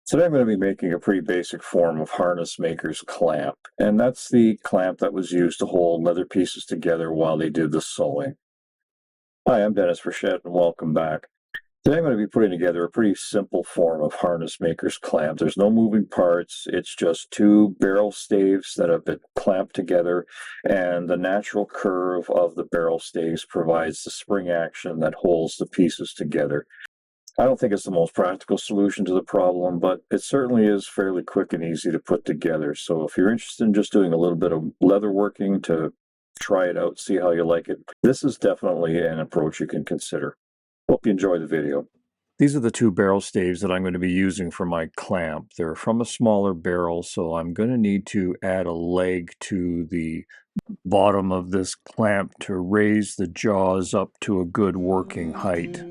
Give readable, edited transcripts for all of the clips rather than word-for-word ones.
Today I'm going to be making a pretty basic form of harness maker's clamp, and that's the clamp that was used to hold leather pieces together while they did the sewing. Hi, I'm Dennis Frechette, and welcome back. Today I'm going to be putting together a pretty simple form of harness maker's clamp. There's no moving parts, it's just two barrel staves that have been clamped together, and the natural curve of the barrel staves provides the spring action that holds the pieces together. I don't think it's the most practical solution to the problem, but it certainly is fairly quick and easy to put together. So if you're interested in just doing a little bit of leather working to try it out, see how you like it, this is definitely an approach you can consider. Hope you enjoy the video. These are the two barrel staves that I'm going to be using for my clamp. They're from a smaller barrel, so I'm going to need to add a leg to the bottom of this clamp to raise the jaws up to a good working height.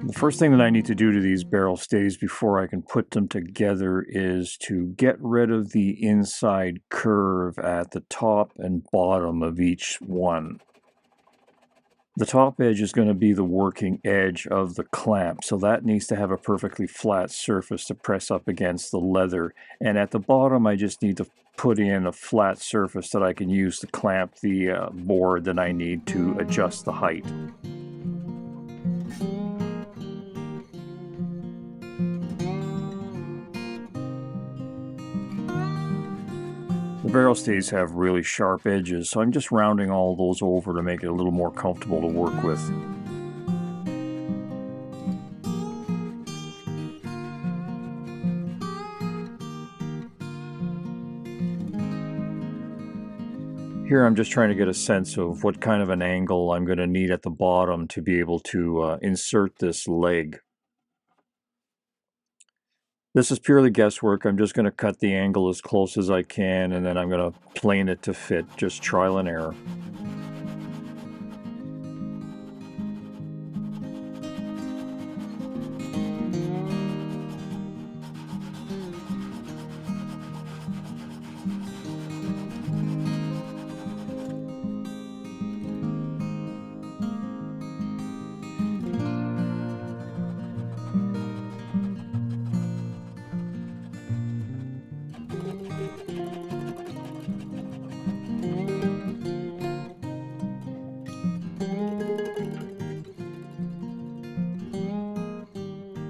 The first thing that I need to do to these barrel staves before I can put them together is to get rid of the inside curve at the top and bottom of each one. The top edge is going to be the working edge of the clamp, so that needs to have a perfectly flat surface to press up against the leather. And at the bottom, I just need to put in a flat surface that I can use to clamp the board that I need to adjust the height. The barrel staves have really sharp edges, so I'm just rounding all those over to make it a little more comfortable to work with. Here I'm just trying to get a sense of what kind of an angle I'm going to need at the bottom to be able to insert this leg. This is purely guesswork. I'm just going to cut the angle as close as I can, and then I'm going to plane it to fit, just trial and error.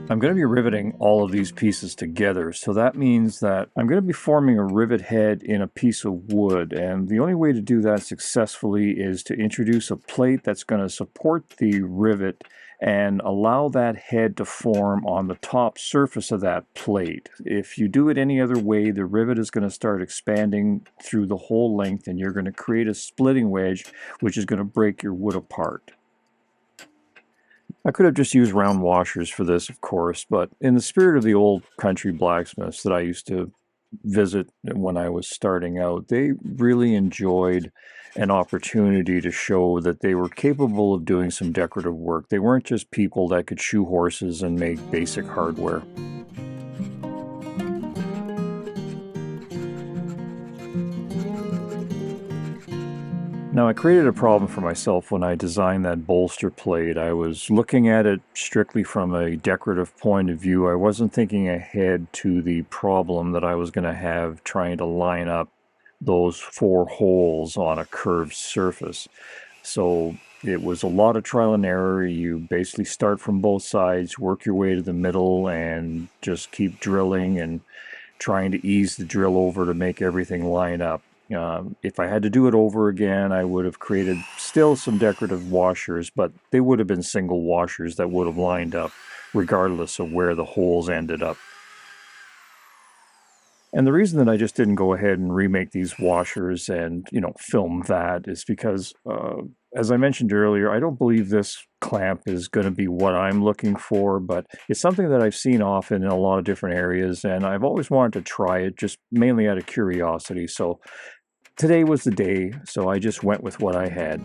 I'm going to be riveting all of these pieces together, so that means that I'm going to be forming a rivet head in a piece of wood, and the only way to do that successfully is to introduce a plate that's going to support the rivet and allow that head to form on the top surface of that plate. If you do it any other way, the rivet is going to start expanding through the whole length, and you're going to create a splitting wedge, which is going to break your wood apart. I could have just used round washers for this, of course, but in the spirit of the old country blacksmiths that I used to visit when I was starting out, they really enjoyed an opportunity to show that they were capable of doing some decorative work. They weren't just people that could shoe horses and make basic hardware. Now, I created a problem for myself when I designed that bolster plate. I was looking at it strictly from a decorative point of view. I wasn't thinking ahead to the problem that I was going to have trying to line up those four holes on a curved surface. So it was a lot of trial and error. You basically start from both sides, work your way to the middle, and just keep drilling and trying to ease the drill over to make everything line up. If I had to do it over again, I would have created still some decorative washers, but they would have been single washers that would have lined up regardless of where the holes ended up. And the reason that I just didn't go ahead and remake these washers and, film that is because, as I mentioned earlier, I don't believe this clamp is going to be what I'm looking for, but it's something that I've seen often in a lot of different areas, and I've always wanted to try it, just mainly out of curiosity. So today was the day, so I just went with what I had.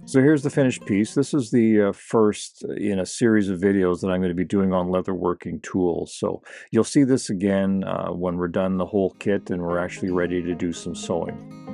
So here's the finished piece. This is the first in a series of videos that I'm going to be doing on leatherworking tools. So you'll see this again when we're done the whole kit and we're actually ready to do some sewing.